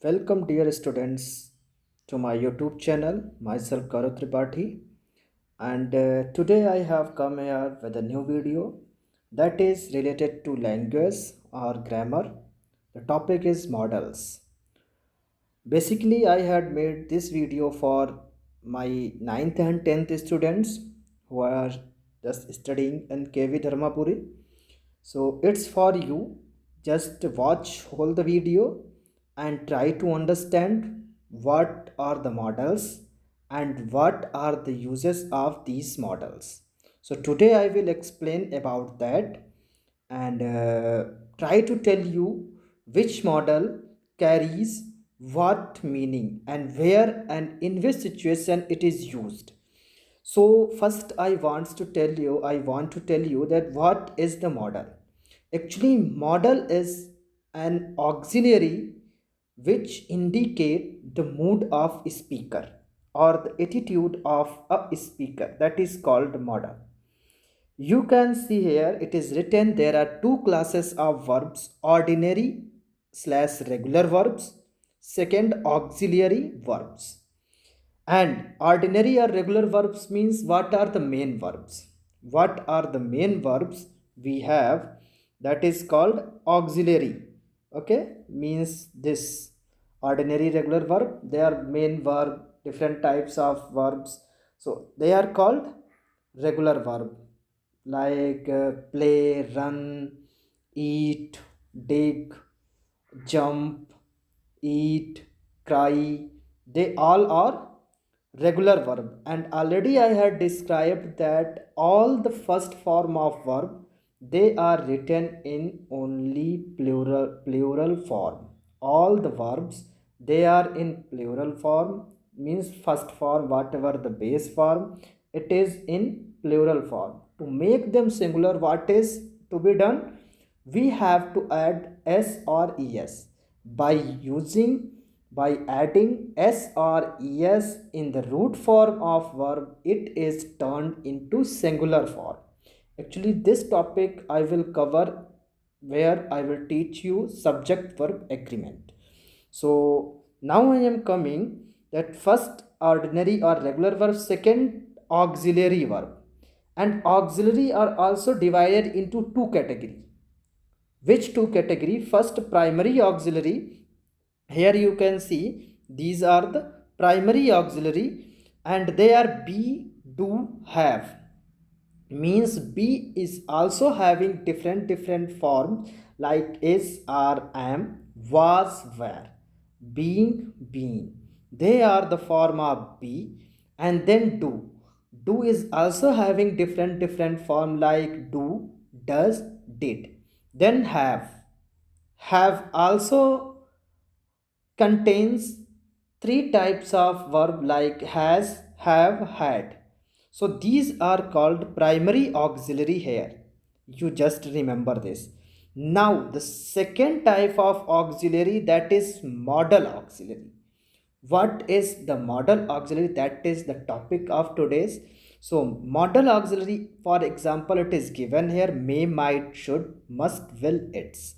Welcome, dear students, to my YouTube channel. Myself, Gaurav Tripathi, and today I have come here with a new video that is related to language or grammar. The topic is models. Basically, I had made this video for my ninth and 10th students who are just studying in KV Dharmapuri. So it's for you. Just watch whole the video and try to understand what are the models and what are the uses of these models. So today I will explain about that and try to tell you which model carries what meaning and where and in which situation it is used. So first I want to tell you that what is the model. Actually, model is an auxiliary which indicate the mood of speaker or the attitude of a speaker, that is called model. You can see here it is written there are two classes of verbs: ordinary slash regular verbs, second auxiliary verbs. And ordinary or regular verbs means what are the main verbs? What are the main verbs we have? That is called auxiliary. Okay, means this ordinary regular verb. They are main verb, different types of verbs. So they are called regular verb like play, run, eat, dig, jump, eat, cry. They all are regular verb. And already I had described that all the first form of verb they are written in only plural form. All the verbs they are in plural form, means first form whatever the base form it is in plural form. To make them singular, what is to be done? We have to add s or es. By using by adding s or es in the root form of verb, it is turned into singular form. Actually, this topic I will cover where I will teach you subject verb agreement. So now I am coming that first ordinary or regular verb, second auxiliary verb. And auxiliary are also divided into two categories. Which two category? First, primary auxiliary. Here you can see these are the primary auxiliary and they are be, do, have. Means be is also having different forms like is, are, am, was, were, being, been. They are the form of be. And then do is also having different form like do, does, did. Then have also contains three types of verb like has, have, had. So these are called primary auxiliary here. You just remember this. Now the second type of auxiliary, that is modal auxiliary. What is the modal auxiliary? That is the topic of today's. So modal auxiliary, for example, it is given here: may, might, should, must, will, its.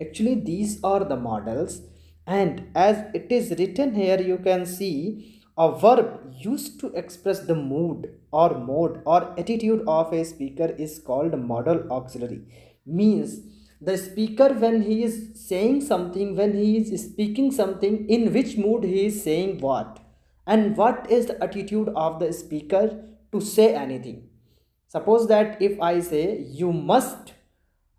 Actually these are the models, and as it is written here you can see a verb used to express the mood or mode or attitude of a speaker is called modal auxiliary. Means the speaker, when he is saying something, when he is speaking something, in which mood he is saying what, and what is the attitude of the speaker to say anything. Suppose that if I say you must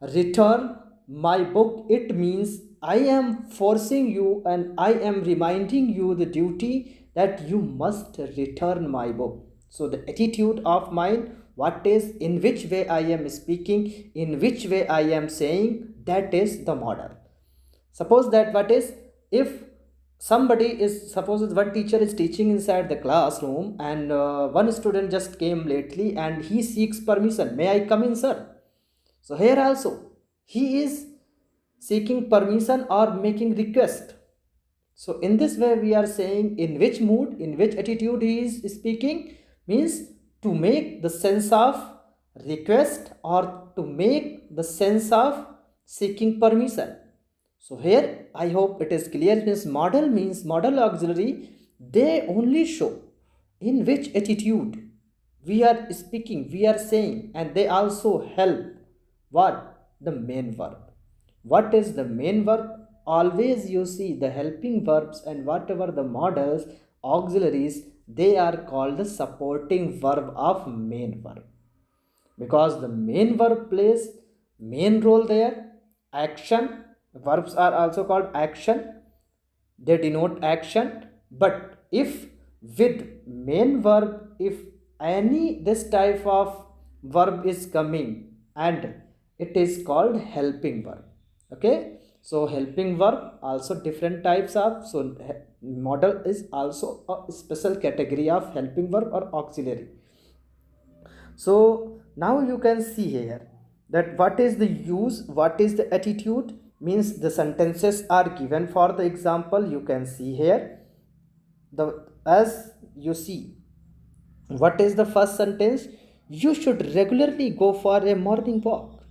return my book, it means I am forcing you and I am reminding you the duty that you must return my book. So the attitude of mine, what is, in which way I am speaking, in which way I am saying, that is the model. Suppose that what is, if somebody is, suppose one teacher is teaching inside the classroom and one student just came lately and he seeks permission, may I come in, sir? So here also he is seeking permission or making request. So in this way we are saying in which mood, in which attitude he is speaking, means to make the sense of request or to make the sense of seeking permission. So here I hope it is clear. Means modal auxiliary, they only show in which attitude we are speaking, we are saying, and they also help what? The main verb. What is the main verb? Always you see the helping verbs and whatever the modals, auxiliaries, they are called the supporting verb of main verb, because the main verb plays main role there. Action, verbs are also called action, they denote action. But if with main verb, if any this type of verb is coming, and it is called helping verb. Okay, so helping verb also different types of, so model is also a special category of helping verb or auxiliary. So now you can see here that what is the use, what is the attitude, means the sentences are given for the example. You can see here the, as you see, what is the first sentence? You should regularly go for a morning walk.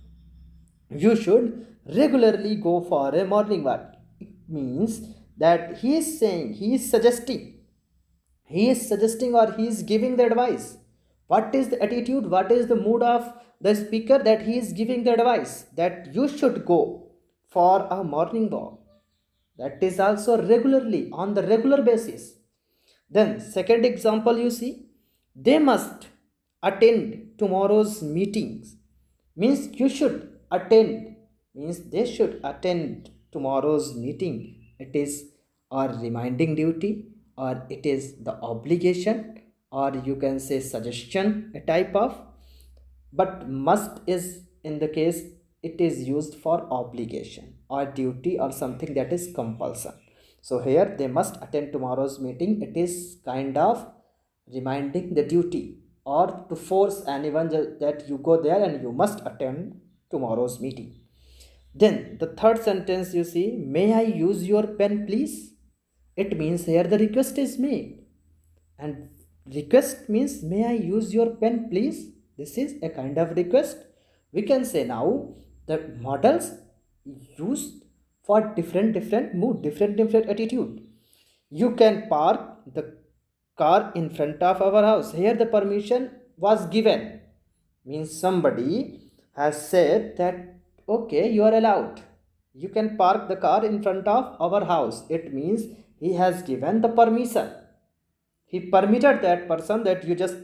You should regularly go for a morning walk. It means that he is saying, he is suggesting or he is giving the advice. What is the attitude, what is the mood of the speaker, that he is giving the advice that you should go for a morning walk. That is also regularly, on the regular basis. Then second example, you see, they must attend tomorrow's meetings. Means you should attend, means they should attend tomorrow's meeting. It is a reminding duty, or it is the obligation, or you can say suggestion, a type of. But must is, in the case, it is used for obligation or duty or something that is compulsion. So here they must attend tomorrow's meeting, it is kind of reminding the duty, or to force anyone that you go there and you must attend tomorrow's meeting. Then the third sentence, you see, may I use your pen please? It means here the request is made, and request means may I use your pen please. This is a kind of request. We can say now the models used for different mood, different attitude. You can park the car in front of our house. Here the permission was given, means somebody has said that okay, you are allowed, you can park the car in front of our house. It means he has given the permission, he permitted that person that you just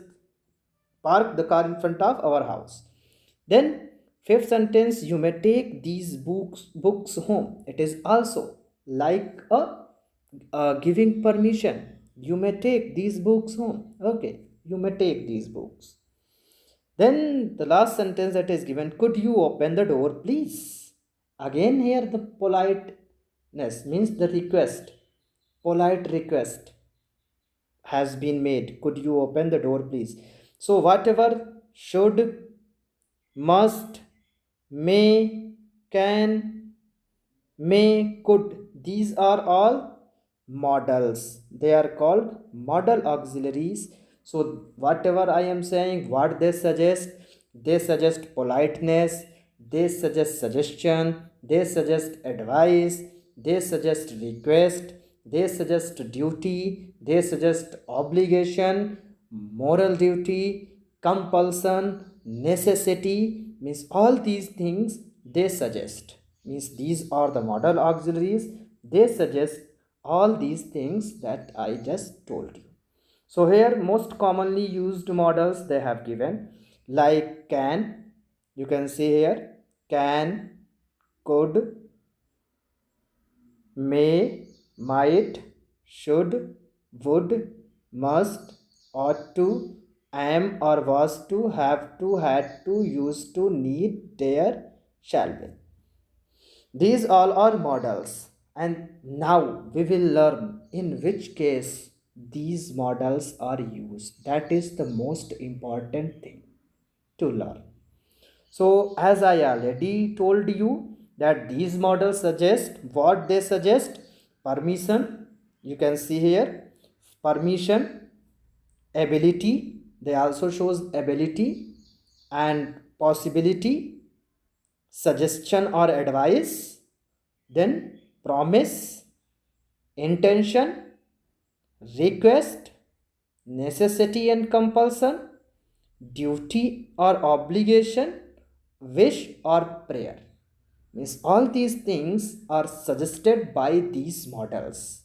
park the car in front of our house. Then fifth sentence, you may take these books home. It is also like a giving permission. You may take these books home. Okay, you may take these books. Then the last sentence that is given, could you open the door, please? Again, here the politeness means the request, polite request has been made. Could you open the door, please? So, whatever should, must, may, can, may, could, these are all models. They are called modal auxiliaries. So, whatever I am saying, what they suggest politeness, they suggest suggestion, they suggest advice, they suggest request, they suggest duty, they suggest obligation, moral duty, compulsion, necessity, means all these things they suggest. Means these are the modal auxiliaries, they suggest all these things that I just told you. So here most commonly used models they have given, like can, you can see here, can, could, may, might, should, would, must, ought to, am or was to, have to, had to, used to, need, dare, shall be. These all are models, and now we will learn in which case these models are used. That is the most important thing to learn. So, as I already told you, that these models suggest what they suggest: permission, you can see here, permission, ability, they also shows ability, and possibility, suggestion or advice, then promise, intention, request, necessity and compulsion, duty or obligation, wish or prayer. Means all these things are suggested by these models.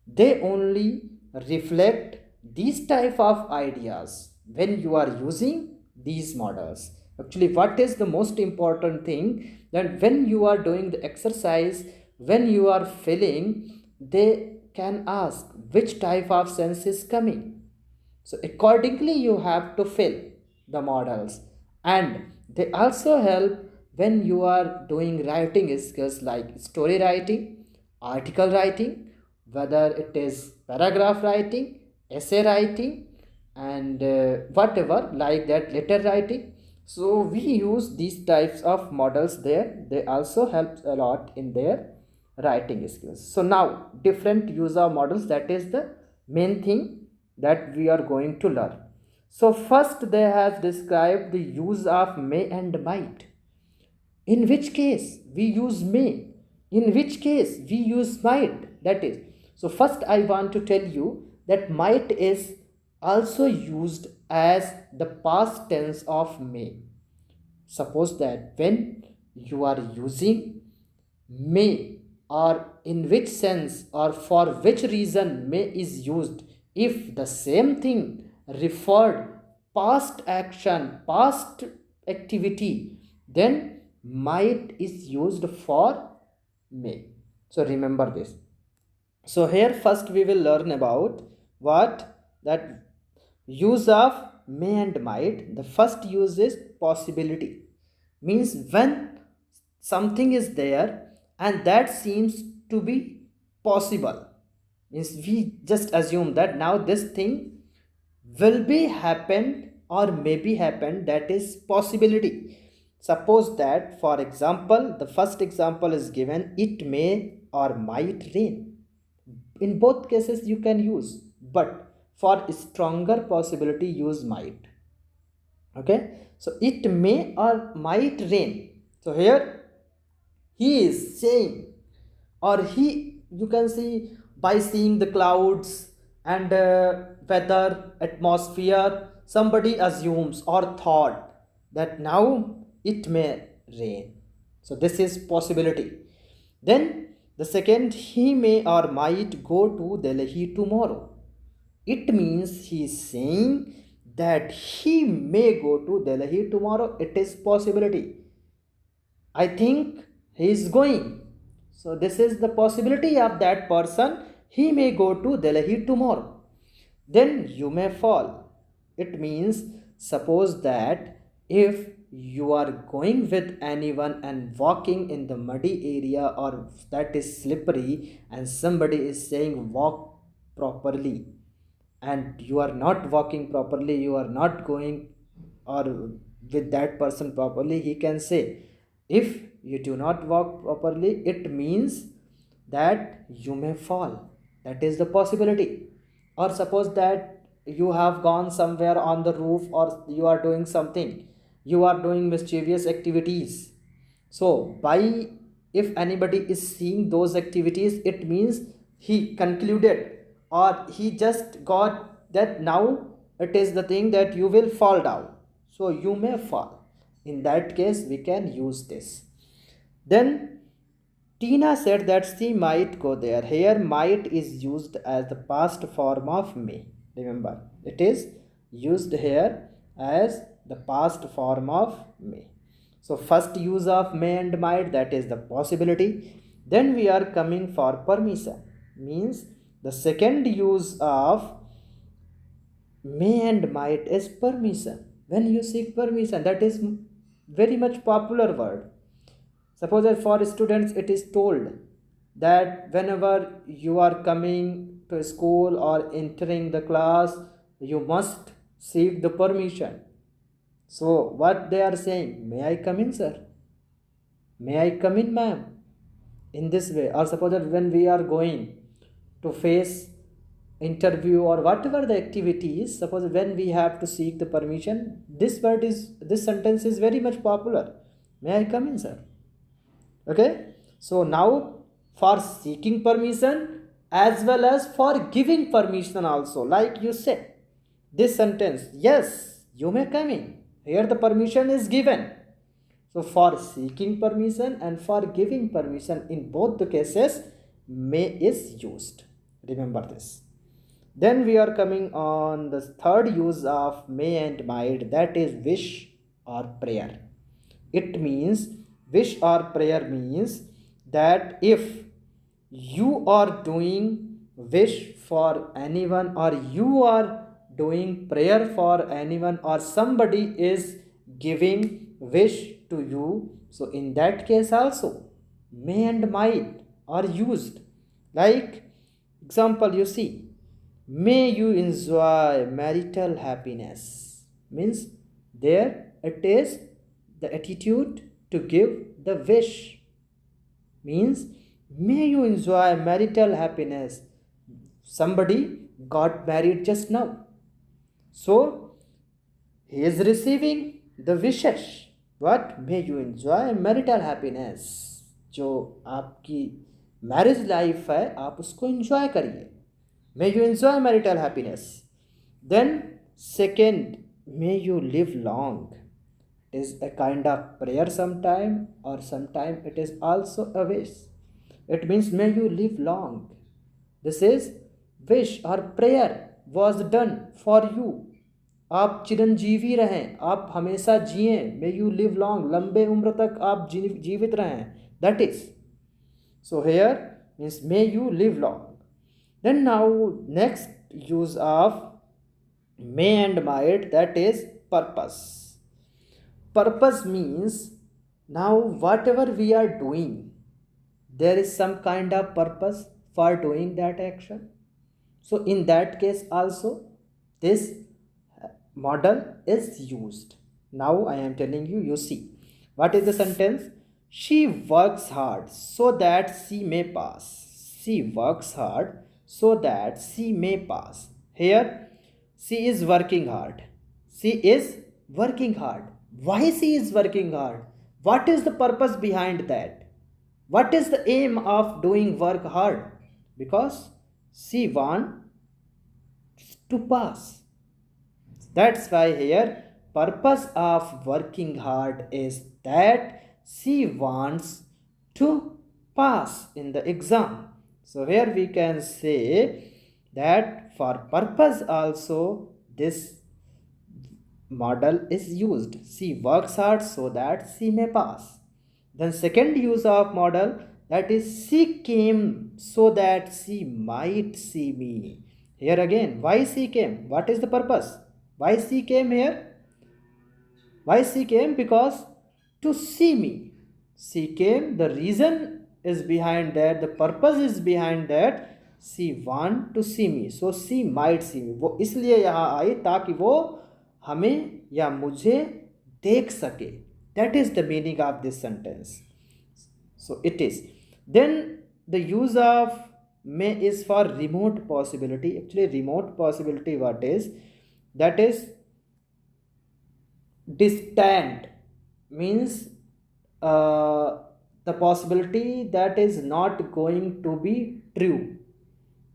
They only reflect these type of ideas when you are using these models. Actually, what is the most important thing, that when you are doing the exercise, when you are filling, they can ask which type of sense is coming. So accordingly you have to fill the models, and they also help when you are doing writing skills like story writing, article writing, whether it is paragraph writing, essay writing, and whatever like that, letter writing. So we use these types of models there. They also help a lot in their writing skills. So now different use of models, that is the main thing that we are going to learn. So first they have described the use of may and might. In which case we use may, in which case we use might, that is. So first I want to tell you that might is also used as the past tense of may. Suppose that when you are using may, or in which sense or for which reason may is used, if the same thing referred past action, past activity, then might is used for may. So remember this. So here first we will learn about what that use of may and might. The first use is possibility. Means when something is there and that seems to be possible, means we just assume that now this thing will be happened or maybe happened, that is possibility. Suppose that for example, the first example is given, it may or might rain. In both cases you can use, but for stronger possibility use might. Okay, so it may or might rain. So here he is saying, or he, you can see by seeing the clouds and weather atmosphere, somebody assumes or thought that now it may rain. So this is possibility. Then the second, he may or might go to Delhi tomorrow. It means he is saying that he may go to Delhi tomorrow. It is possibility. I think he is going. So this is the possibility of that person. He may go to Delhi tomorrow. Then you may fall. It means suppose that if you are going with anyone and walking in the muddy area or that is slippery, and somebody is saying walk properly, and you are not walking properly, you are not going or with that person properly, he can say, if you do not walk properly, it means that you may fall. That is the possibility. Or suppose that you have gone somewhere on the roof, or you are doing something, you are doing mischievous activities. So by, if anybody is seeing those activities, it means he concluded or he just got that now it is the thing that you will fall down, so you may fall. In that case we can use this. Then Tina said that she might go there. Here might is used as the past form of may. Remember, it is used here as the past form of may. So first use of may and might, that is the possibility. Then we are coming for permission. Means the second use of may and might is permission. When you seek permission, that is very much popular word. Suppose that for students it is told that whenever you are coming to school or entering the class, you must seek the permission. So what they are saying, may I come in, sir? May I come in, ma'am? In this way. Or suppose that when we are going to face interview or whatever the activity is, suppose when we have to seek the permission, this word is, this sentence is very much popular. May I come in, sir? Okay, so now for seeking permission as well as for giving permission also. Like you said this sentence, yes, you may come in, here the permission is given. So for seeking permission and for giving permission, in both the cases may is used. Remember this. Then we are coming on the third use of may and might, that is wish or prayer. It means, wish or prayer means that if you are doing wish for anyone, or you are doing prayer for anyone, or somebody is giving wish to you, so in that case also may and might are used. Like example, you see, may you enjoy marital happiness, means there it is the attitude to give the wish, means may you enjoy marital happiness. Somebody got married just now, so he is receiving the wishes, what may you enjoy marital happiness, जो आपकी marriage life है आप उसको enjoy करिए, may you enjoy marital happiness. Then second, may you live long, is a kind of prayer sometime, or sometime it is also a wish. It means may you live long. This is wish or prayer was done for you. आप चिरंजीवी रहें, आप हमेशा जिए, may you live long, लंबे उम्र तक आप जीवित रहें, that is. So here means may you live long. Then now next use of may and might, that is purpose. Purpose means now whatever we are doing, there is some kind of purpose for doing that action. So in that case also this model is used. Now I am telling you, you see what is the sentence. She works hard so that she may pass. She works hard so that she may pass. Here she is working hard. She is working hard. Why she is working hard? What is the purpose behind that? What is the aim of doing work hard? Because she wants to pass. That's why here purpose of working hard is that she wants to pass in the exam. So here we can say that for purpose also this model is used. She works hard so that she may pass. Then second use of model, that is she came so that she might see me. Here again, why she came? What is the purpose? Why she came here? Why she came? Because to see me. She came, the reason is behind that, the purpose is behind that, she want to see me, so she might see me. वो इसलिए यहाँ आई ताकि वो हमें या मुझे देख सके. That is the meaning of this sentence. So it is. Then the use of may is for remote possibility. Actually remote possibility what is? That is distant, means the possibility that is not going to be true,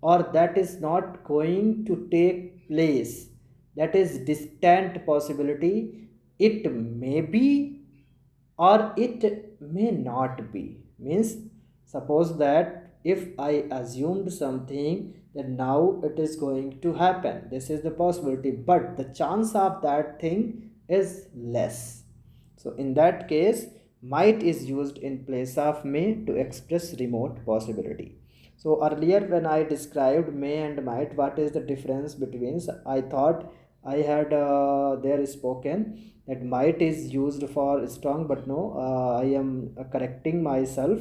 or that is not going to take place, that is distant possibility. It may be or it may not be, means suppose that if I assumed something that now it is going to happen, this is the possibility, but the chance of that thing is less. So in that case might is used in place of may to express remote possibility. So earlier when I described may and might, what is the difference between, I thought I had there spoken that might is used for strong, but no, I am correcting myself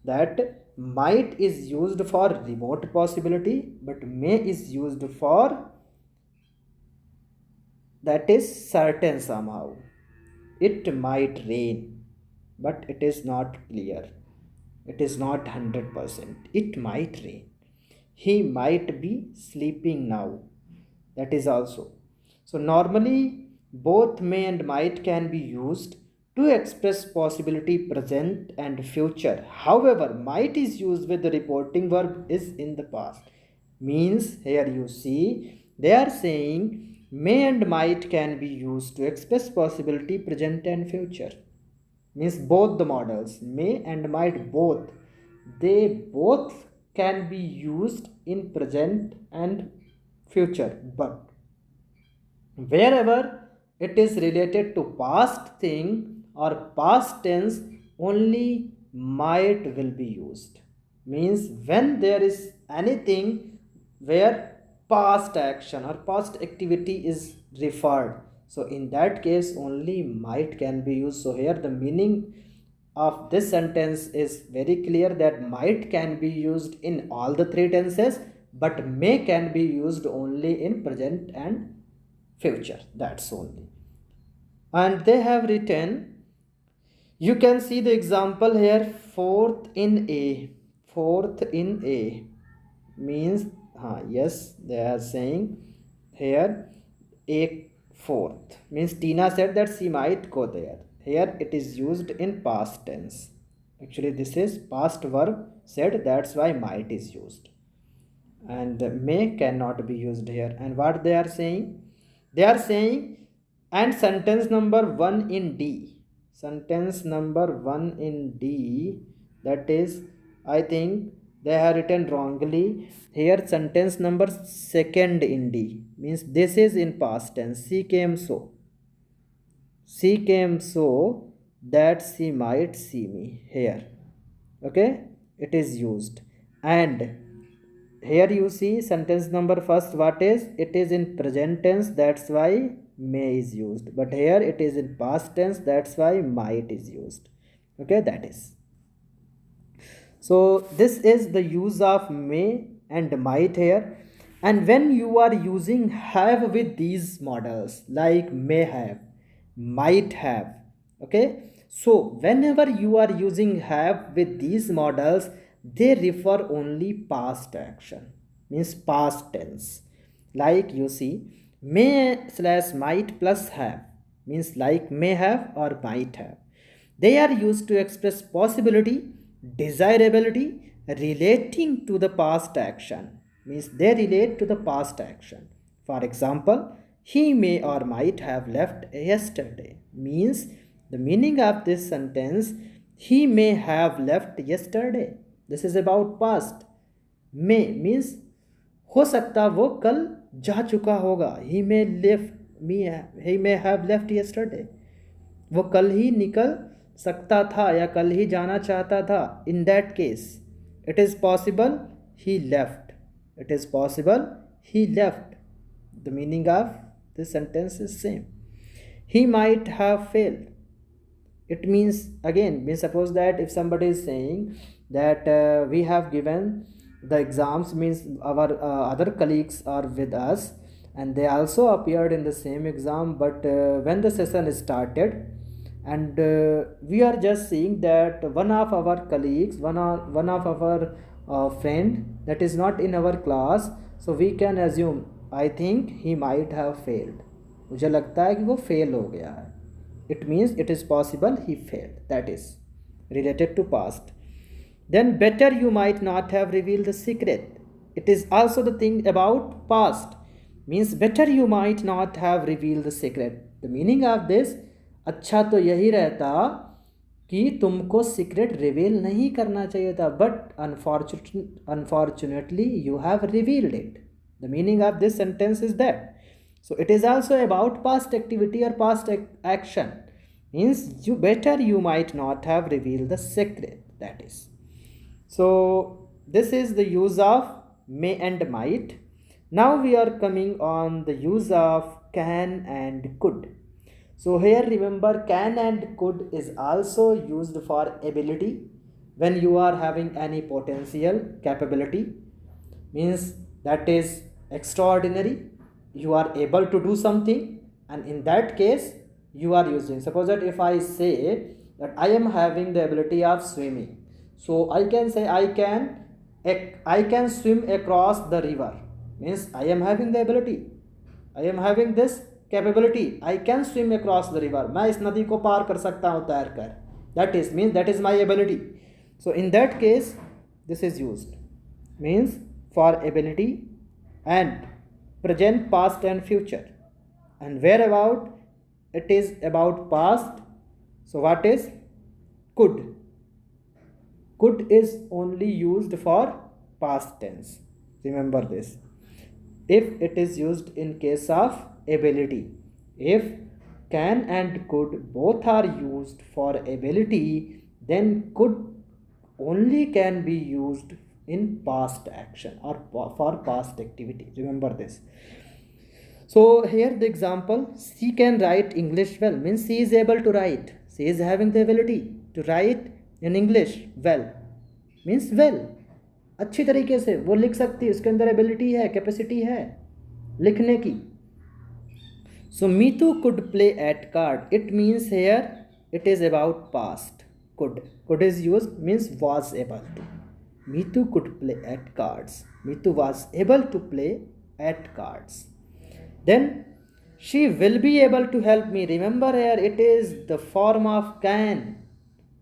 that might is used for remote possibility, but may is used for that is certain somehow. It might rain, but it is not clear, it is not 100%. It might rain. He might be sleeping now, that is also. So normally both may and might can be used to express possibility present and future. However, might is used with the reporting verb is in the past. Means here you see they are saying may and might can be used to express possibility present and future. Means both the models may and might both, they both can be used in present and future, but wherever it is related to past thing or past tense, only might will be used. Means when there is anything where past action or past activity is referred, so in that case only might can be used. So here the meaning of this sentence is very clear that might can be used in all the three tenses, but may can be used only in present and future, that's only. And they have written, you can see the example here, fourth in a, fourth in a means yes, they are saying here a fourth means Tina said that she might go there. Here it is used in past tense. Actually this is past verb said, that's why might is used, and may cannot be used here. And what they are saying, they are saying, and sentence number 1 in D, sentence number 1 in D, that is, I think they have written wrongly here. Sentence number second in D means this is in past tense, she came so, she came so that she might see me here. Okay, it is used. And here you see sentence number first, what is, it is in present tense, that's why may is used, but here it is in past tense, that's why might is used. Okay, that is. So this is the use of may and might here. And when you are using have with these models like may have, might have, okay, so whenever you are using have with these models, they refer only past action, means past tense. Like you see may slash might plus have means like may have or might have, they are used to express possibility, desirability relating to the past action, means they relate to the past action. For example, he may or might have left yesterday, means the meaning of this sentence, he may have left yesterday, this is about past. May means हो सकता वो कल जा चुका होगा, he may have left yesterday, वो कल ही निकल सकता था या कल ही जाना चाहता था. In that case it is possible he left, it is possible he left. The meaning of this sentence is same. He might have failed, it means again, means suppose that if somebody is saying that we have given the exams, means our other colleagues are with us and they also appeared in the same exam, but when the session is started and we are just seeing that one of our colleagues, one of our friend that is not in our class, so we can assume I think he might have failed, मुझे लगता है कि वो fail हो गया है. It means it is possible he failed, that is related to past. Then better you might not have revealed the secret, it is also the thing about past, means better you might not have revealed the secret. The meaning of this, अच्छा तो यही रहता कि तुमको secret reveal नहीं करना चाहिए था, but unfortunately you have revealed it. The meaning of this sentence is that. So it is also about past activity or past action, means you better you might not have revealed the secret, that is. So this is the use of may and might. Now we are coming on the use of can and could. So here remember, can and could is also used for ability. When you are having any potential capability, means that is extraordinary, you are able to do something, and in that case you are using. Suppose that if I say that I am having the ability of swimming, so I can say I can swim across the river, means I am having the ability, I am having this capability, I can swim across the river, मैं इस नदी को पार कर सकता हूँ तैर कर, that is my ability. So in that case this is used means for ability and present, past and future. And where about it is about past, so what is could? Could is only used for past tense, remember this. If it is used in case of ability, if can and could both are used for ability, then could only can be used in past action or for past activity, remember this. So here the example, she can write English well means she is able to write, she is having the ability to write in English well means well, अच्छी तरीके से वो लिख सकती है, उसके अंदर ability है, कैपेसिटी है लिखने की. So Mitu could play at card, it means here it is about past. Could is used means was able to. Mitu could play at cards, Mitu was able to play at cards. Then she will be able to help me, remember here it is the form of can.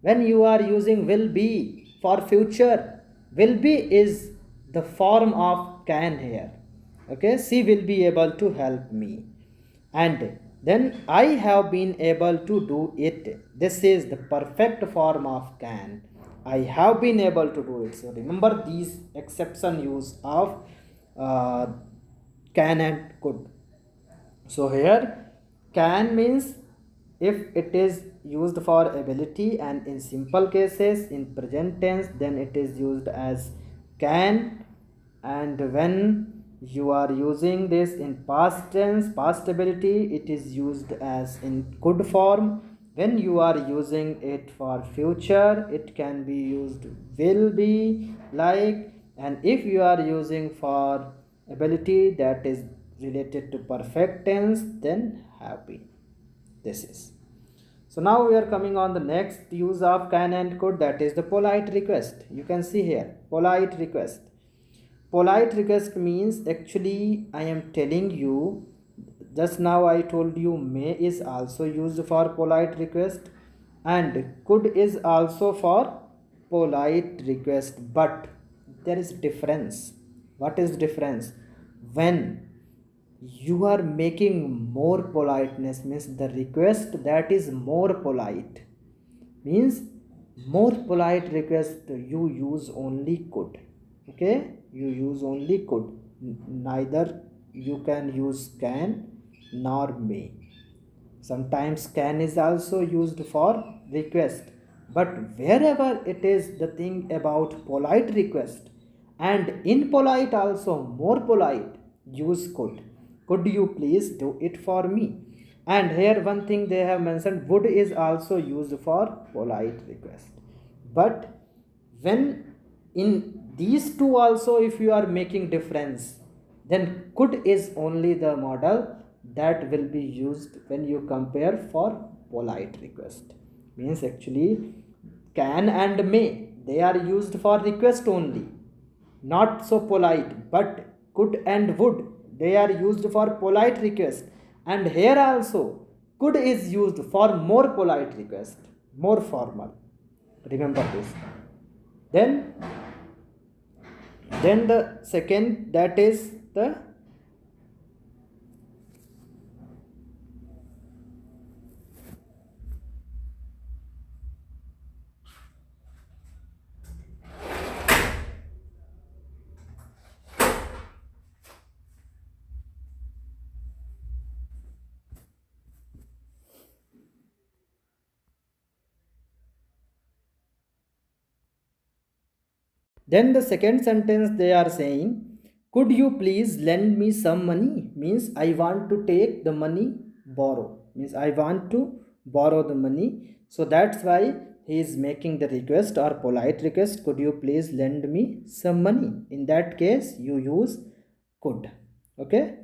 When you are using will be for future, will be is the form of can here. Okay, she will be able to help me. And then I have been able to do it, this is the perfect form of can. I have been able to do it. So remember these exception use of uh, can and could. So here can means if it is used for ability, and in simple cases in present tense then it is used as can. And when you are using this in past tense, past ability, it is used as in could form. When you are using it for future, it can be used will be, like. And if you are using for ability that is related to perfect tense, then have been. This is. So now we are coming on the next use of can and could, that is the polite request. You can see here polite request. Polite request means, actually I am telling you, just now I told you may is also used for polite request and could is also for polite request, but there is difference. What is difference? When you are making more politeness means the request that is more polite means more polite request, you use only could. Okay, you use only could, neither you can use can nor may. Sometimes can is also used for request, but wherever it is the thing about polite request and impolite also more polite, use could. Could you please do it for me? And here one thing they have mentioned, would is also used for polite request. But when in these two also if you are making difference, then could is only the model that will be used when you compare for polite request. Means actually can and may, they are used for request only, not so polite. But could and would, they are used for polite request. And here also could is used for more polite request, more formal, remember this. Then then the second, that is the then the second sentence they are saying, could you please lend me some money means I want to take the money, borrow means I want to borrow the money. So that's why he is making the request or polite request, could you please lend me some money. In that case you use could. Okay,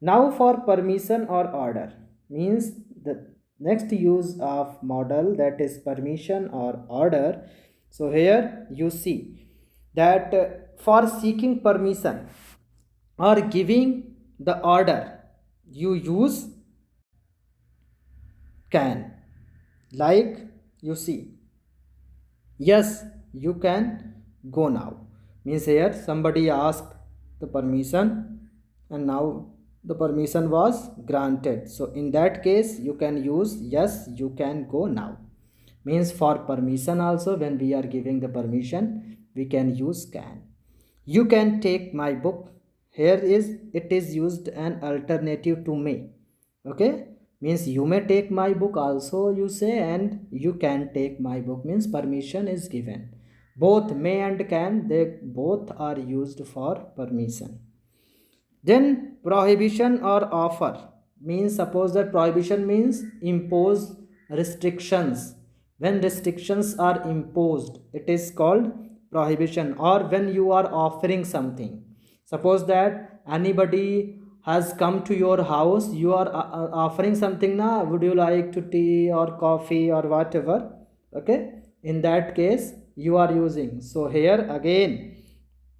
now for permission or order means the next use of model, that is permission or order. So here you see that for seeking permission or giving the order, you use can. Like, you see, yes, you can go now means here somebody asked the permission and now the permission was granted. So in that case you can use yes, you can go now. Means for permission also, when we are giving the permission, we can use can. You can take my book. Here is it is used an alternative to may. Okay, means you may take my book also you say, and you can take my book means permission is given. Both may and can, they both are used for permission. Then prohibition or offer means, suppose that prohibition means impose restrictions. When restrictions are imposed, it is called prohibition. Or when you are offering something, suppose that anybody has come to your house, you are offering something now, would you like to tea or coffee or whatever. Okay, in that case you are using. So here again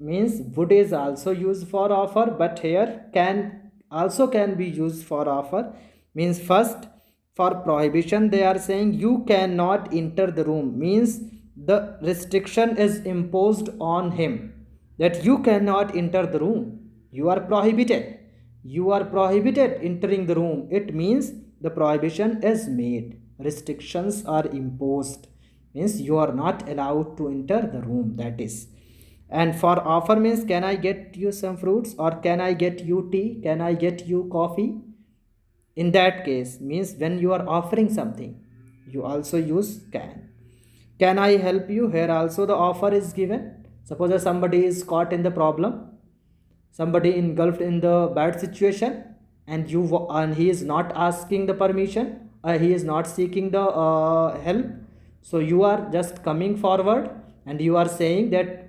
means would is also used for offer, but here can also can be used for offer. Means first, for prohibition they are saying you cannot enter the room, means the restriction is imposed on him that you cannot enter the room. You are prohibited, you are prohibited entering the room. It means the prohibition is made, restrictions are imposed, means you are not allowed to enter the room, that is. And for offer means, can I get you some fruits, or can I get you tea, can I get you coffee. In that case means when you are offering something, you also use can I help you. Here also the offer is given. Suppose that somebody is caught in the problem, somebody engulfed in the bad situation, and he is not asking the permission, he is not seeking the help. So you are just coming forward and you are saying that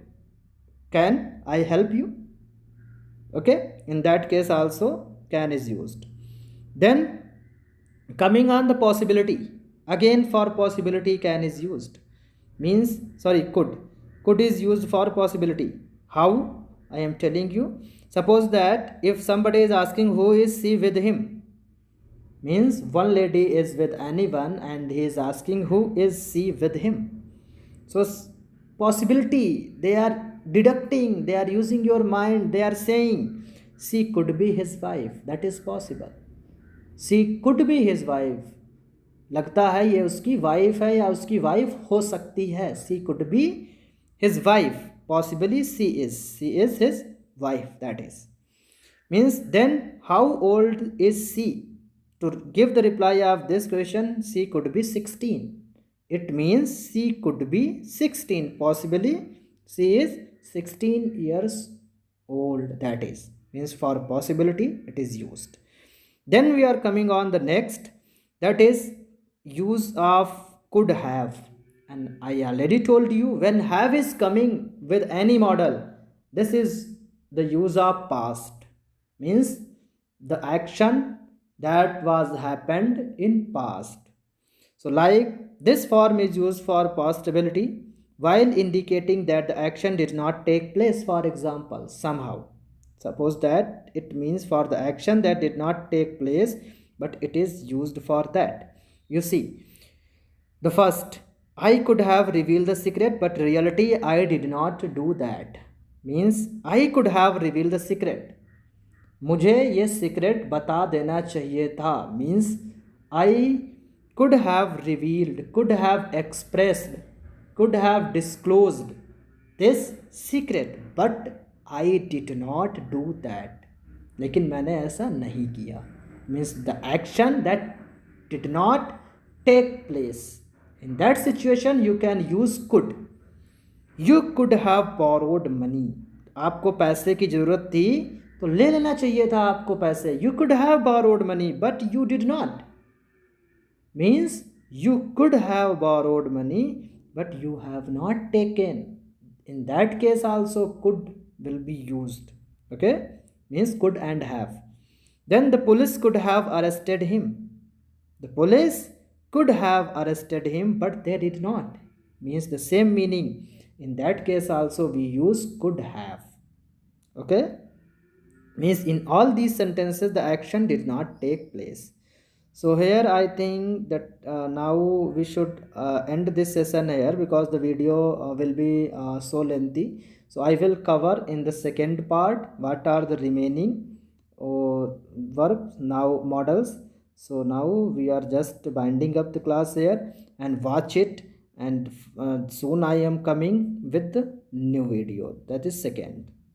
can I help you. Okay, in that case also can is used. Then coming on the possibility, again for possibility can is used. Means, sorry, could is used for possibility. How? I am telling you. Suppose that if somebody is asking who is she with him, means one lady is with anyone and he is asking who is she with him. So possibility, they are deducting, they are using your mind, they are saying she could be his wife, that is possible. she could be his wife, लगता है ये उसकी wife है या उसकी wife हो सकती है. she could be his wife, possibly she is his wife, that is. Means then how old is she? To give the reply of this question, she could be 16. It means she could be 16, possibly she is 16 years old, that is. Means for possibility it is used. Then we are coming on the next, that is use of could have. And I already told you, when have is coming with any model, this is the use of past. Means the action that was happened in past. So like this form is used for past stability while indicating that the action did not take place. For example, somehow, suppose that it means for the action that did not take place, but it is used for that. You see, the first, I could have revealed the secret, but reality I did not do that. Means I could have revealed the secret, मुझे ये secret बता देना चाहिए था. Means I could have revealed, could have expressed, could have disclosed this secret, but I did not do that. लेकिन मैंने ऐसा नहीं किया. Means the action that did not take place. In that situation you can use could. You could have borrowed money. आपको पैसे की ज़रूरत थी तो ले लेना चाहिए था आपको पैसे. You could have borrowed money but you did not. Means you could have borrowed money but you have not taken. In that case also could will be used. Okay, means could and have. Then the police could have arrested him. The police could have arrested him but they did not. Means the same meaning. In that case also we use could have. Okay, means in all these sentences the action did not take place. So here I think that now we should end this session here, because the video will be so lengthy. So I will cover in the second part what are the remaining uh, verbs now models. So now we are just binding up the class here, and watch it. And soon I am coming with the new video, that is second.